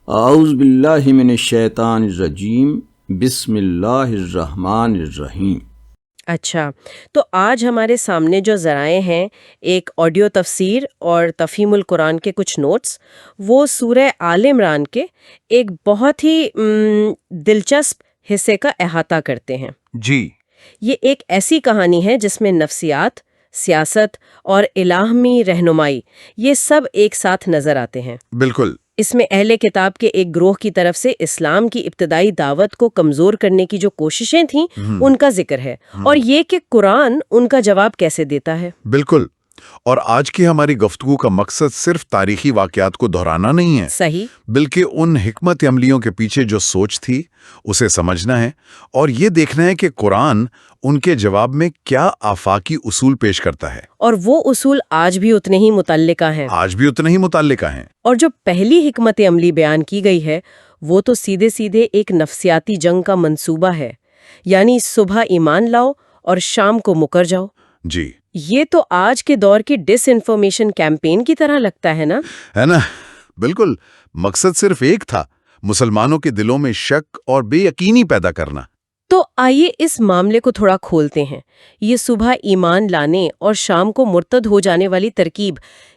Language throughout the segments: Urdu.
اعوذ باللہ من الشیطان الرجیم بسم اللہ الرحمن الرحیم۔ اچھا، تو آج ہمارے سامنے جو ذرائع ہیں، ایک آڈیو تفسیر اور تفہیم القرآن کے کچھ نوٹس، وہ سورہ آل عمران کے ایک بہت ہی دلچسپ حصے کا احاطہ کرتے ہیں۔ جی، یہ ایک ایسی کہانی ہے جس میں نفسیات، سیاست اور الہامی رہنمائی یہ سب ایک ساتھ نظر آتے ہیں۔ بالکل۔ اس میں اہل کتاب کے ایک گروہ کی طرف سے اسلام کی ابتدائی دعوت کو کمزور کرنے کی جو کوششیں تھیں ان کا ذکر ہے، اور یہ کہ قرآن ان کا جواب کیسے دیتا ہے۔ بالکل، اور آج کی ہماری گفتگو کا مقصد صرف تاریخی واقعات کو دہرانا نہیں ہے، صحیح، بلکہ ان حکمت عملیوں کے پیچھے جو سوچ تھی اسے سمجھنا ہے، اور یہ دیکھنا ہے کہ قرآن ان کے جواب میں کیا آفاقی اصول پیش کرتا ہے۔ اور وہ اصول آج بھی اتنے ہی متعلقہ ہیں۔ آج بھی اتنے ہی متعلقہ ہیں۔ اور جو پہلی حکمت عملی بیان کی گئی ہے وہ تو سیدھے سیدھے ایک نفسیاتی جنگ کا منصوبہ ہے، یعنی صبح ایمان لاؤ اور شام کو مکر جاؤ۔ جی، یہ تو آج کے دور کی ڈس انفارمیشن کیمپین کی طرح لگتا ہے نا؟ ہے نا؟ بالکل، مقصد صرف ایک تھا، مسلمانوں کے دلوں میں شک اور بے یقینی پیدا کرنا۔ تو آئیے اس معاملے کو تھوڑا کھولتے ہیں۔ یہ صبح ایمان لانے اور شام کو مرتد ہو جانے والی ترکیب،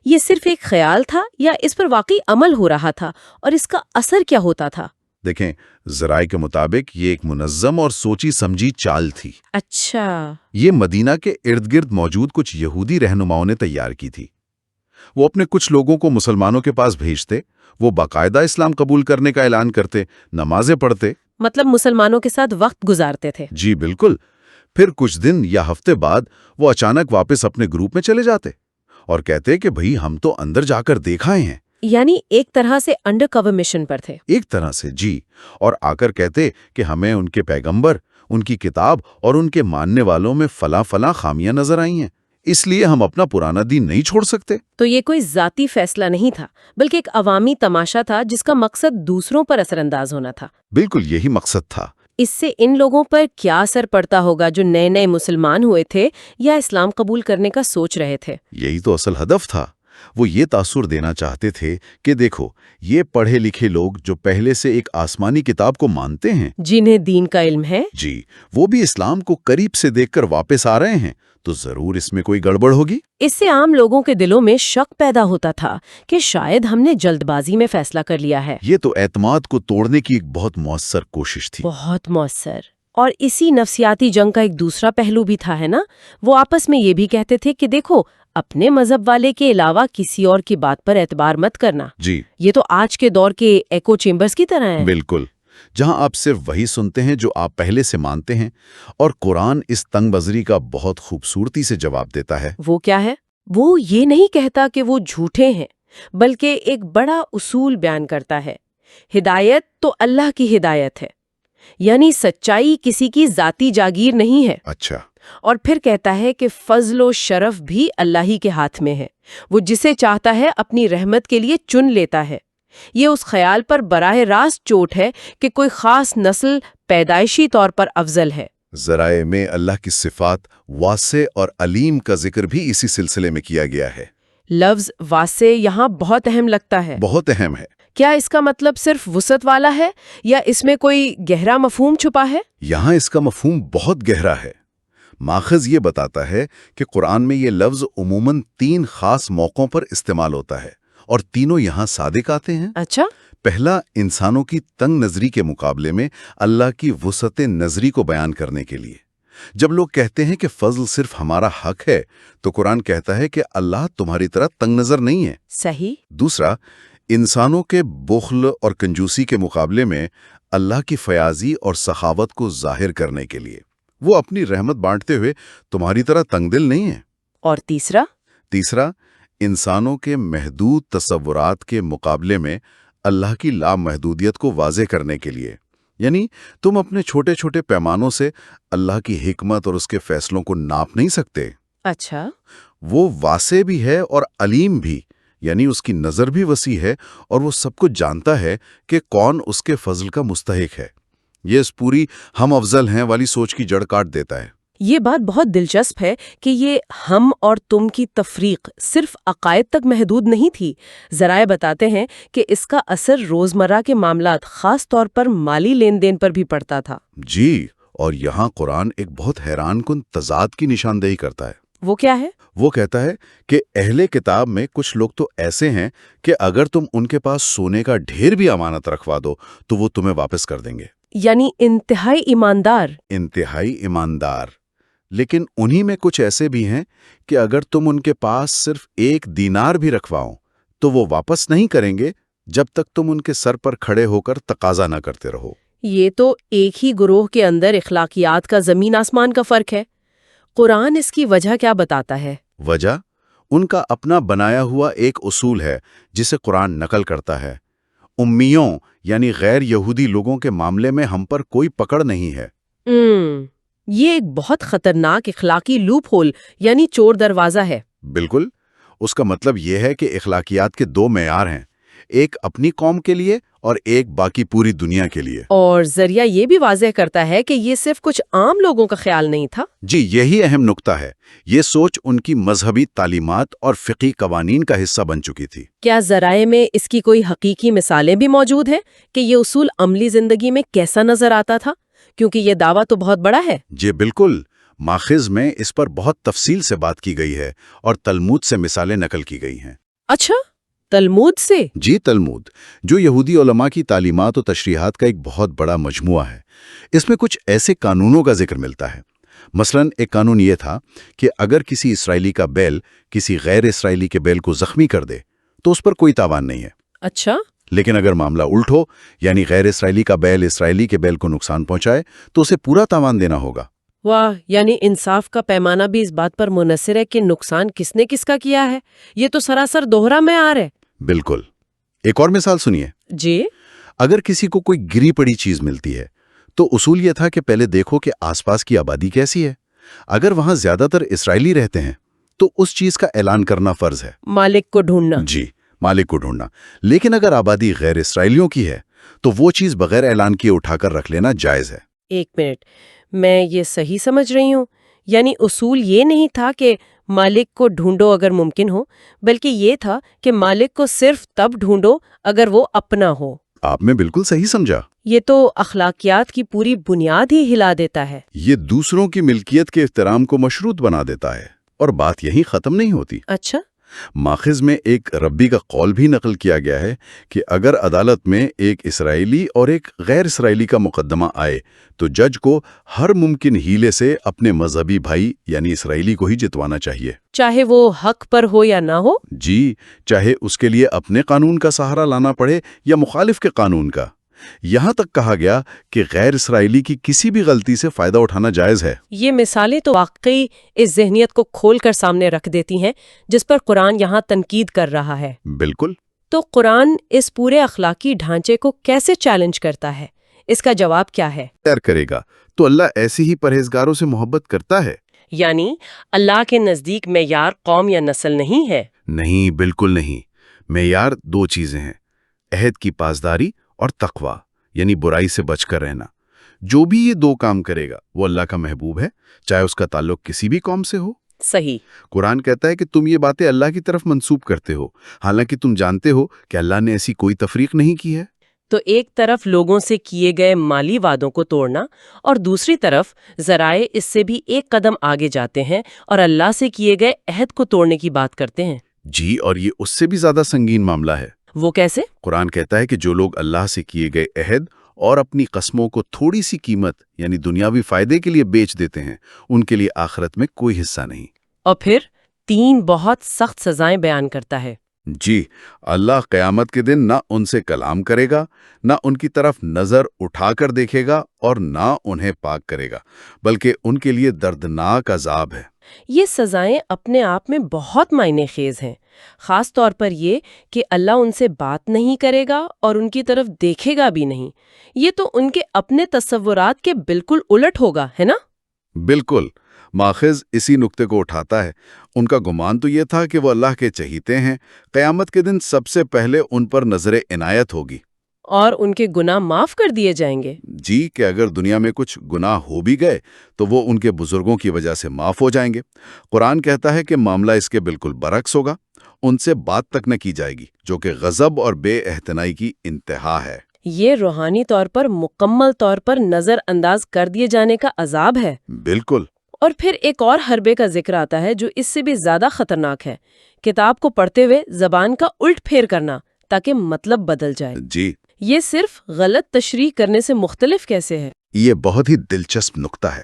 یہ صرف ایک خیال تھا یا اس پر واقعی عمل ہو رہا تھا، اور اس کا اثر کیا ہوتا تھا؟ دیکھیں، ذرائع کے مطابق یہ ایک منظم اور سوچی سمجھی چال تھی۔ اچھا، یہ مدینہ کے ارد گرد موجود کچھ یہودی رہنماؤں نے تیار کی تھی۔ وہ اپنے کچھ لوگوں کو مسلمانوں کے پاس بھیجتے، وہ باقاعدہ اسلام قبول کرنے کا اعلان کرتے، نمازیں پڑھتے، مطلب مسلمانوں کے ساتھ وقت گزارتے تھے۔ جی بالکل۔ پھر کچھ دن یا ہفتے بعد وہ اچانک واپس اپنے گروپ میں چلے جاتے اور کہتے کہ بھئی ہم تو اندر جا کر دیکھ آئے ہیں۔ یعنی ایک طرح سے انڈر کور مشن پر تھے۔ ایک طرح سے، جی، اور آ کر کہتے کہ ہمیں ان کے پیغمبر، ان کی کتاب اور ان کے ماننے والوں میں فلاں فلاں خامیاں نظر آئی ہیں، اس لیے ہم اپنا پرانا دین نہیں چھوڑ سکتے۔ تو یہ کوئی ذاتی فیصلہ نہیں تھا، بلکہ ایک عوامی تماشا تھا جس کا مقصد دوسروں پر اثر انداز ہونا تھا۔ بالکل یہی مقصد تھا۔ اس سے ان لوگوں پر کیا اثر پڑتا ہوگا جو نئے نئے مسلمان ہوئے تھے یا اسلام قبول کرنے کا سوچ رہے تھے؟ یہی تو اصل ہدف تھا۔ وہ یہ تاثر دینا چاہتے تھے کہ دیکھو، یہ پڑھے لکھے لوگ جو پہلے سے ایک آسمانی کتاب کو مانتے ہیں، جنہیں دین کا علم ہے، جی، وہ بھی اسلام کو قریب سے دیکھ کر واپس آ رہے ہیں، تو ضرور اس میں کوئی گڑبڑ ہوگی۔ اس سے عام لوگوں کے دلوں میں شک پیدا ہوتا تھا کہ شاید ہم نے جلد بازی میں فیصلہ کر لیا ہے۔ یہ تو اعتماد کو توڑنے کی ایک بہت مؤثر کوشش تھی۔ بہت مؤثر۔ اور اسی نفسیاتی جنگ کا ایک دوسرا پہلو بھی تھا، ہے نا؟ وہ آپس میں یہ بھی کہتے تھے کہ دیکھو، اپنے مذہب والے کے علاوہ کسی اور کی بات پر اعتبار مت کرنا۔ جی، یہ تو آج کے دور کے ایکو چیمبرز کی طرح ہے۔ بالکل، جہاں آپ صرف وہی سنتے ہیں جو آپ پہلے سے مانتے ہیں، اور قرآن اس تنگ بزری کا بہت خوبصورتی سے جواب دیتا ہے۔ وہ کیا ہے؟ وہ یہ نہیں کہتا کہ وہ جھوٹے ہیں، بلکہ ایک بڑا اصول بیان کرتا ہے۔ ہدایت تو اللہ کی ہدایت ہے، یعنی سچائی کسی کی ذاتی جاگیر نہیں ہے۔ اچھا، اور پھر کہتا ہے کہ فضل و شرف بھی اللہ ہی کے ہاتھ میں ہے، وہ جسے چاہتا ہے اپنی رحمت کے لیے چن لیتا ہے۔ یہ اس خیال پر براہ راست چوٹ ہے کہ کوئی خاص نسل پیدائشی طور پر افضل ہے۔ ذرائع میں اللہ کی صفات واسع اور علیم کا ذکر بھی اسی سلسلے میں کیا گیا ہے۔ لفظ واسع یہاں بہت اہم لگتا ہے۔ بہت اہم ہے۔ کیا اس کا مطلب صرف وسعت والا ہے یا اس میں کوئی گہرا مفہوم چھپا ہے؟ یہاں اس کا مفہوم بہت گہرا ہے۔ ماخذ یہ بتاتا ہے کہ قرآن میں یہ لفظ عموماً 3 خاص موقعوں پر استعمال ہوتا ہے، اور تینوں یہاں صادق آتے ہیں۔ اچھا، پہلا، انسانوں کی تنگ نظری کے مقابلے میں اللہ کی وسعت نظری کو بیان کرنے کے لیے۔ جب لوگ کہتے ہیں کہ فضل صرف ہمارا حق ہے، تو قرآن کہتا ہے کہ اللہ تمہاری طرح تنگ نظر نہیں ہے۔ صحیح۔ دوسرا، انسانوں کے بخل اور کنجوسی کے مقابلے میں اللہ کی فیاضی اور سخاوت کو ظاہر کرنے کے لیے وہ اپنی رحمت بانٹتے ہوئے تمہاری طرح تنگ دل نہیں ہیں۔ اور تیسرا، انسانوں کے محدود تصورات کے مقابلے میں اللہ کی لامحدودیت کو واضح کرنے کے لیے، یعنی تم اپنے چھوٹے چھوٹے پیمانوں سے اللہ کی حکمت اور اس کے فیصلوں کو ناپ نہیں سکتے۔ اچھا، وہ واسع بھی ہے اور علیم بھی، یعنی اس کی نظر بھی وسیع ہے اور وہ سب کچھ جانتا ہے کہ کون اس کے فضل کا مستحق ہے۔ یہ اس پوری ہم افضل ہیں والی سوچ کی جڑ کاٹ دیتا ہے۔ یہ بات بہت دلچسپ ہے کہ یہ ہم اور تم کی تفریق صرف عقائد تک محدود نہیں تھی. ذرائع بتاتے ہیں کہ اس کا اثر روزمرہ کے معاملات، خاص طور پر مالی لین دین پر بھی پڑتا تھا. جی، اور یہاں قرآن ایک بہت حیران کن تضاد کی نشاندہی کرتا ہے. وہ کیا ہے؟ وہ کہتا ہے کہ اہل کتاب میں کچھ لوگ تو ایسے ہیں کہ اگر تم ان کے پاس سونے کا ڈھیر بھی امانت رکھوا دو تو وہ تمہیں واپس کر دیں گے. یعنی انتہائی ایماندار. انتہائی ایماندار. لیکن انہی میں کچھ ایسے بھی ہیں کہ اگر تم ان کے پاس صرف 1 دینار بھی رکھواؤ تو وہ واپس نہیں کریں گے جب تک تم ان کے سر پر کھڑے ہو کر تقاضا نہ کرتے رہو. یہ تو ایک ہی گروہ کے اندر اخلاقیات کا زمین آسمان کا فرق ہے. قرآن اس کی وجہ کیا بتاتا ہے؟ وجہ ان کا اپنا بنایا ہوا ایک اصول ہے جسے قرآن نقل کرتا ہے. امیوں یعنی غیر یہودی لوگوں کے معاملے میں ہم پر کوئی پکڑ نہیں ہے. یہ ایک بہت خطرناک اخلاقی لوپ ہول یعنی چور دروازہ ہے. بالکل. اس کا مطلب یہ ہے کہ اخلاقیات کے 2 معیار ہیں، ایک اپنی قوم کے لیے اور ایک باقی پوری دنیا کے لیے. اور ذریعہ یہ بھی واضح کرتا ہے کہ یہ صرف کچھ عام لوگوں کا خیال نہیں تھا. جی، یہی اہم نقطہ ہے. یہ سوچ ان کی مذہبی تعلیمات اور فقہی قوانین کا حصہ بن چکی تھی. کیا ذرائع میں اس کی کوئی حقیقی مثالیں بھی موجود ہیں کہ یہ اصول عملی زندگی میں کیسا نظر آتا تھا؟ کیونکہ یہ دعویٰ تو بہت بڑا ہے. جی بالکل. ماخذ میں اس پر بہت تفصیل سے بات کی گئی ہے اور تلمود سے مثالیں نقل کی گئی ہیں. اچھا، تلمود سے؟ جی، تلمود جو یہودی علماء کی تعلیمات و تشریحات کا ایک بہت بڑا مجموعہ ہے. اس میں کچھ ایسے قانونوں کا ذکر ملتا ہے. مثلاً ایک قانون یہ تھا کہ اگر کسی اسرائیلی کا بیل کسی غیر اسرائیلی کے بیل کو زخمی کر دے تو اس پر کوئی تاوان نہیں ہے. اچھا. لیکن اگر معاملہ الٹ ہو یعنی غیر اسرائیلی کا بیل اسرائیلی کے بیل کو نقصان پہنچائے تو اسے پورا تاوان دینا ہوگا. واہ، یعنی انصاف کا پیمانہ بھی اس بات پر منحصر ہے کہ نقصان کس نے کس کا کیا ہے. یہ تو سراسر دوہرا معیار ہے. بالکل. ایک اور مثال سنیے. جی. اگر کسی کو کوئی گری پڑی چیز ملتی ہے تو اصول یہ تھا کہ پہلے دیکھو کہ آس پاس کی آبادی کیسی ہے. اگر وہاں زیادہ تر اسرائیلی رہتے ہیں تو اس چیز کا اعلان کرنا فرض ہے. مالک کو ڈھونڈنا. جی، مالک کو ڈھونڈنا. لیکن اگر آبادی غیر اسرائیلیوں کی ہے تو وہ چیز بغیر اعلان کیے اٹھا کر رکھ لینا جائز ہے. ایک منٹ، میں یہ صحیح سمجھ رہی ہوں؟ یعنی اصول یہ نہیں تھا کہ مالک کو ڈھونڈو اگر ممکن ہو، بلکہ یہ تھا کہ مالک کو صرف تب ڈھونڈو اگر وہ اپنا ہو. آپ نے بالکل صحیح سمجھا. یہ تو اخلاقیات کی پوری بنیاد ہی ہلا دیتا ہے. یہ دوسروں کی ملکیت کے احترام کو مشروط بنا دیتا ہے. اور بات یہیں ختم نہیں ہوتی. اچھا. ماخذ میں ایک ربی کا قول بھی نقل کیا گیا ہے کہ اگر عدالت میں ایک اسرائیلی اور ایک غیر اسرائیلی کا مقدمہ آئے تو جج کو ہر ممکن ہیلے سے اپنے مذہبی بھائی یعنی اسرائیلی کو ہی جتوانا چاہیے، چاہے وہ حق پر ہو یا نہ ہو. جی، چاہے اس کے لیے اپنے قانون کا سہارا لانا پڑے یا مخالف کے قانون کا. یہاں تک کہا گیا کہ غیر اسرائیلی کی کسی بھی غلطی سے فائدہ اٹھانا جائز ہے. یہ مثالیں تو واقعی اس ذہنیت کو کھول کر سامنے رکھ دیتی ہیں جس پر قرآن یہاں تنقید کر رہا ہے. بالکل. تو قرآن اس پورے اخلاقی ڈھانچے کو کیسے چیلنج کرتا ہے؟ اس کا جواب کیا ہے؟ خیر کرے گا تو اللہ ایسے ہی پرہیزگاروں سے محبت کرتا ہے. یعنی اللہ کے نزدیک معیار قوم یا نسل نہیں ہے؟ نہیں، بالکل نہیں. معیار 2 چیزیں ہیں، عہد کی پاسداری اور تقوی یعنی برائی سے بچ کر رہنا. جو بھی یہ 2 کام کرے گا وہ اللہ کا محبوب ہے، چاہے اس کا تعلق کسی بھی قوم سے ہو. صحیح. قرآن کہتا ہے کہ تم یہ باتیں اللہ کی طرف منسوب کرتے ہو حالانکہ تم جانتے ہو کہ اللہ نے ایسی کوئی تفریق نہیں کی ہے. تو ایک طرف لوگوں سے کیے گئے مالی وعدوں کو توڑنا اور دوسری طرف ذرائع اس سے بھی ایک قدم آگے جاتے ہیں اور اللہ سے کیے گئے عہد کو توڑنے کی بات کرتے ہیں. جی، اور یہ اس سے بھی زیادہ سنگین معاملہ ہے. وہ کیسے؟ قرآن کہتا ہے کہ جو لوگ اللہ سے کیے گئے عہد اور اپنی قسموں کو تھوڑی سی قیمت یعنی دنیاوی فائدے کے لیے بیچ دیتے ہیں ان کے لیے آخرت میں کوئی حصہ نہیں. اور پھر 3 بہت سخت سزائیں بیان کرتا ہے. جی، اللہ قیامت کے دن نہ ان سے کلام کرے گا، نہ ان کی طرف نظر اٹھا کر دیکھے گا اور نہ انہیں پاک کرے گا، بلکہ ان کے لیے دردناک عذاب ہے. یہ سزائیں اپنے آپ میں بہت معنی خیز ہیں، خاص طور پر یہ کہ اللہ ان سے بات نہیں کرے گا اور ان کی طرف دیکھے گا بھی نہیں. یہ تو ان کے اپنے تصورات کے بالکل الٹ ہوگا، ہے نا؟ بالکل. ماخذ اسی نقطے کو اٹھاتا ہے. ان کا گمان تو یہ تھا کہ وہ اللہ کے چہیتے ہیں، قیامت کے دن سب سے پہلے ان پر نظر عنایت ہوگی. اور ان کے گناہ معاف کر دیے جائیں گے؟ جی، کہ اگر دنیا میں کچھ گناہ ہو بھی گئے تو وہ ان کے بزرگوں کی وجہ سے معاف ہو جائیں گے۔ قرآن کہتا ہے کہ معاملہ اس کے بالکل برعکس ہوگا، ان سے بات تک نہ کی جائے گی، جو کہ غضب اور بے احتنائی کی انتہا ہے۔ یہ روحانی طور پر مکمل طور پر نظر انداز کر دیے جانے کا عذاب ہے۔ بالکل۔ اور پھر ایک اور حربے کا ذکر آتا ہے جو اس سے بھی زیادہ خطرناک ہے، کتاب کو پڑھتے ہوئے زبان کا الٹ پھیر کرنا تاکہ مطلب بدل جائے۔ جی، یہ صرف غلط تشریح کرنے سے مختلف کیسے ہے؟ یہ بہت ہی دلچسپ نقطہ ہے۔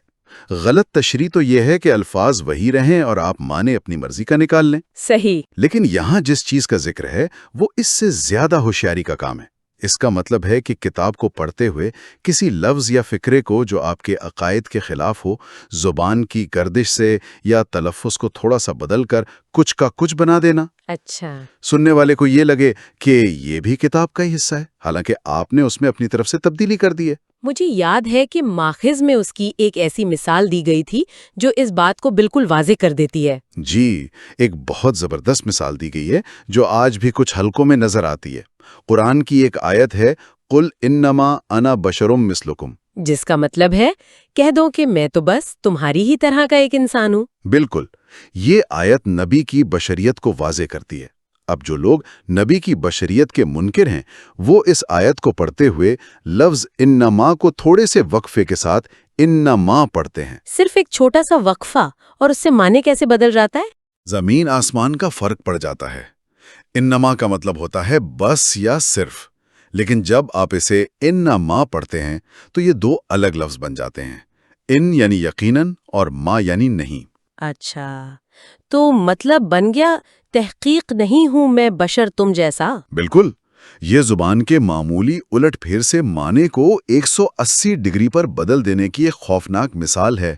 غلط تشریح تو یہ ہے کہ الفاظ وہی رہیں اور آپ معنی اپنی مرضی کا نکال لیں۔ صحیح۔ لیکن یہاں جس چیز کا ذکر ہے وہ اس سے زیادہ ہوشیاری کا کام ہے۔ اس کا مطلب ہے کہ کتاب کو پڑھتے ہوئے کسی لفظ یا فکرے کو جو آپ کے عقائد کے خلاف ہو، زبان کی گردش سے یا تلفظ کو تھوڑا سا بدل کر کچھ کا کچھ بنا دینا۔ اچھا۔ سننے والے کو یہ لگے کہ یہ بھی کتاب کا ہی حصہ ہے، حالانکہ آپ نے اس میں اپنی طرف سے تبدیلی کر دی ہے۔ مجھے یاد ہے کہ ماخذ میں اس کی ایک ایسی مثال دی گئی تھی جو اس بات کو بالکل واضح کر دیتی ہے۔ جی، ایک بہت زبردست مثال دی گئی ہے جو آج بھی کچھ حلقوں میں نظر آتی ہے۔ قرآن کی ایک آیت ہے، قُلْ اِنَّمَا أَنَا بَشَرٌ مِثْلُكُمْ، جس کا مطلب ہے کہہ دو کہ میں تو بس تمہاری ہی طرح کا ایک انسان ہوں۔ بالکل، یہ آیت نبی کی بشریت کو واضح کرتی ہے۔ اب جو لوگ نبی کی بشریت کے منکر ہیں وہ اس آیت کو پڑھتے ہوئے لفظ انما کو تھوڑے سے وقفے کے ساتھ انما پڑھتے ہیں۔ صرف ایک چھوٹا سا وقفہ اور اس سے معنی کیسے بدل جاتا ہے؟ زمین آسمان کا فرق پڑ جاتا ہے۔ انما کا مطلب ہوتا ہے بس یا صرف، لیکن جب آپ اسے انما پڑھتے ہیں تو یہ دو الگ لفظ بن جاتے ہیں۔ ان یعنی یقیناً اور ما یعنی نہیں۔ اچھا، تو مطلب بن گیا تحقیق نہیں ہوں میں بشر تم جیسا۔ بالکل، یہ زبان کے معمولی الٹ پھیر سے معنی کو 180 ڈگری پر بدل دینے کی ایک خوفناک مثال ہے،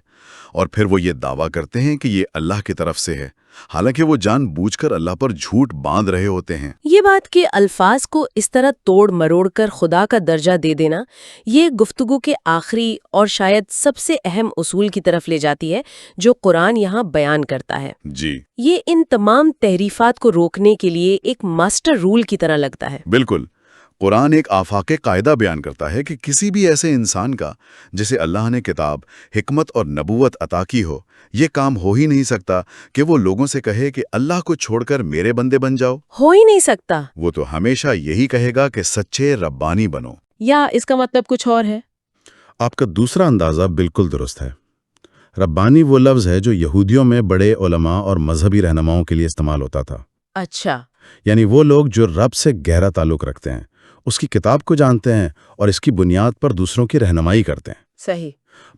اور پھر وہ یہ دعویٰ کرتے ہیں کہ یہ اللہ کی طرف سے ہے، حالانکہ وہ جان بوجھ کر اللہ پر جھوٹ باندھ رہے ہوتے ہیں۔ یہ بات کہ الفاظ کو اس طرح توڑ مروڑ کر خدا کا درجہ دے دینا، یہ گفتگو کے آخری اور شاید سب سے اہم اصول کی طرف لے جاتی ہے جو قرآن یہاں بیان کرتا ہے۔ جی یہ ان تمام تحریفات کو روکنے کے لیے ایک ماسٹر رول کی طرح لگتا ہے۔ بالکل، قرآن ایک آفاق قاعدہ بیان کرتا ہے کہ کسی بھی ایسے انسان کا جسے اللہ نے کتاب، حکمت اور نبوت عطا کی ہو، یہ کام ہو ہی نہیں سکتا کہ وہ لوگوں سے کہے کہ اللہ کو چھوڑ کر میرے بندے بن جاؤ۔ ہو ہی نہیں سکتا۔ وہ تو ہمیشہ یہی کہے گا کہ سچے ربانی بنو۔ یا اس کا مطلب کچھ اور ہے؟ آپ کا دوسرا اندازہ بالکل درست ہے۔ ربانی وہ لفظ ہے جو یہودیوں میں بڑے علماء اور مذہبی رہنماؤں کے لیے استعمال ہوتا تھا۔ اچھا۔ یعنی وہ لوگ جو رب سے گہرا تعلق رکھتے ہیں، اس کی کتاب کو جانتے ہیں اور اس کی بنیاد پر دوسروں کی رہنمائی کرتے ہیں۔ صحیح۔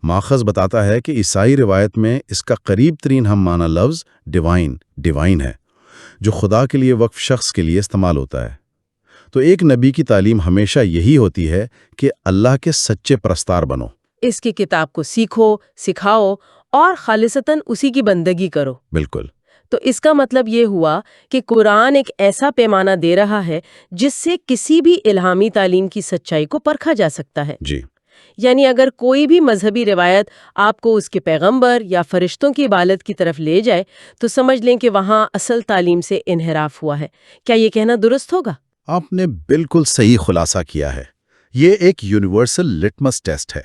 ماخذ بتاتا ہے کہ عیسائی روایت میں اس کا قریب ترین ہم معنی لفظ ڈیوائن ہے، جو خدا کے لیے وقف شخص کے لیے استعمال ہوتا ہے۔ تو ایک نبی کی تعلیم ہمیشہ یہی ہوتی ہے کہ اللہ کے سچے پرستار بنو، اس کی کتاب کو سیکھو، سکھاؤ اور خالصتاً اسی کی بندگی کرو۔ بالکل۔ تو اس کا مطلب یہ ہوا کہ قرآن ایک ایسا پیمانہ دے رہا ہے جس سے کسی بھی الہامی تعلیم کی سچائی کو پرکھا جا سکتا ہے۔ جی، یعنی اگر کوئی بھی مذہبی روایت آپ کو اس کے پیغمبر یا فرشتوں کی عبادت کی طرف لے جائے تو سمجھ لیں کہ وہاں اصل تعلیم سے انحراف ہوا ہے۔ کیا یہ کہنا درست ہوگا؟ آپ نے بالکل صحیح خلاصہ کیا ہے۔ یہ ایک یونیورسل لٹمس ٹیسٹ ہے۔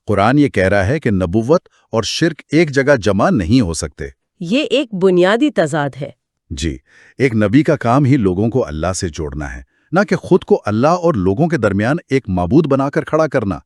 قرآن یہ کہہ رہا ہے کہ نبوت اور شرک ایک جگہ جمع نہیں ہو سکتے۔ یہ ایک بنیادی تضاد ہے۔ جی، ایک نبی کا کام ہی لوگوں کو اللہ سے جوڑنا ہے، نہ کہ خود کو اللہ اور لوگوں کے درمیان ایک معبود بنا کر کھڑا کرنا۔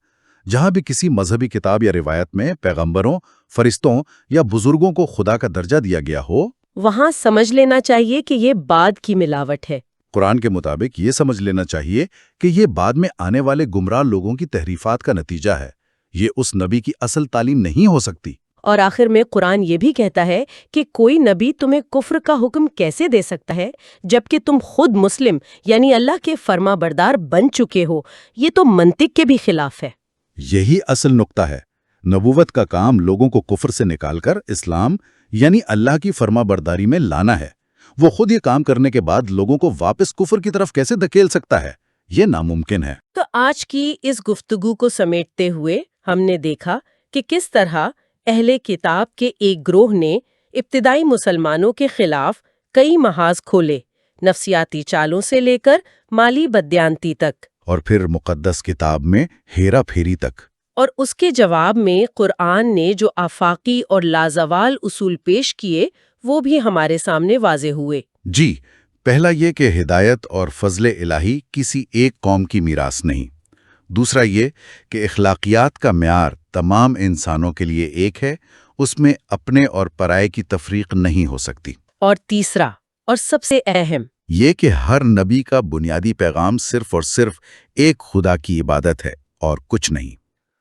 جہاں بھی کسی مذہبی کتاب یا روایت میں پیغمبروں، فرشتوں یا بزرگوں کو خدا کا درجہ دیا گیا ہو، وہاں سمجھ لینا چاہیے کہ یہ بعد کی ملاوٹ ہے۔ قرآن کے مطابق یہ سمجھ لینا چاہیے کہ یہ بعد میں آنے والے گمراہ لوگوں کی تحریفات کا نتیجہ ہے، یہ اس نبی کی اصل تعلیم نہیں ہو سکتی۔ اور آخر میں قرآن یہ بھی کہتا ہے کہ کوئی نبی تمہیں کفر کا حکم کیسے دے سکتا ہے جبکہ تم خود مسلم یعنی اللہ کے فرما بردار بن چکے ہو۔ یہ تو منطق کے بھی خلاف ہے۔ یہی اصل نقطہ ہے۔ نبوت کا کام لوگوں کو کفر سے نکال کر اسلام یعنی اللہ کی فرما برداری میں لانا ہے۔ وہ خود یہ کام کرنے کے بعد لوگوں کو واپس کفر کی طرف کیسے دھکیل سکتا ہے؟ یہ ناممکن ہے۔ تو آج کی اس گفتگو کو سمیٹتے ہوئے ہم نے دیکھا کہ کس طرح اہل کتاب کے ایک گروہ نے ابتدائی مسلمانوں کے خلاف کئی محاذ کھولے، نفسیاتی چالوں سے لے کر مالی بددیانتی تک۔ اور پھر مقدس کتاب میں ہیرا پھیری تک۔ اور اس کے جواب میں قرآن نے جو آفاقی اور لازوال اصول پیش کیے وہ بھی ہمارے سامنے واضح ہوئے۔ جی، پہلا یہ کہ ہدایت اور فضل الہی کسی ایک قوم کی میراث نہیں۔ دوسرا یہ کہ اخلاقیات کا معیار تمام انسانوں کے لیے ایک ہے، اس میں اپنے اور پرائے کی تفریق نہیں ہو سکتی۔ اور تیسرا اور سب سے اہم یہ کہ ہر نبی کا بنیادی پیغام صرف اور صرف ایک خدا کی عبادت ہے اور کچھ نہیں۔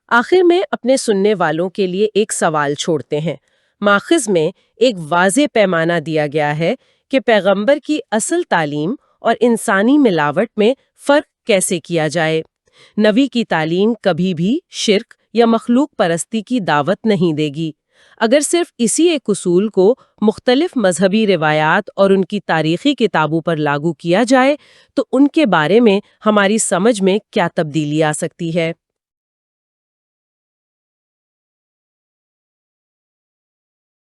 آخر میں اپنے سننے والوں کے لیے ایک سوال چھوڑتے ہیں۔ ماخذ میں ایک واضح پیمانہ دیا گیا ہے کہ پیغمبر کی اصل تعلیم اور انسانی ملاوٹ میں فرق کیسے کیا جائے۔ نبی کی تعلیم کبھی بھی شرک یا مخلوق پرستی کی دعوت نہیں دے گی۔ اگر صرف اسی ایک اصول کو مختلف مذہبی روایات اور ان کی تاریخی کتابوں پر لاگو کیا جائے تو ان کے بارے میں ہماری سمجھ میں کیا تبدیلی آ سکتی ہے؟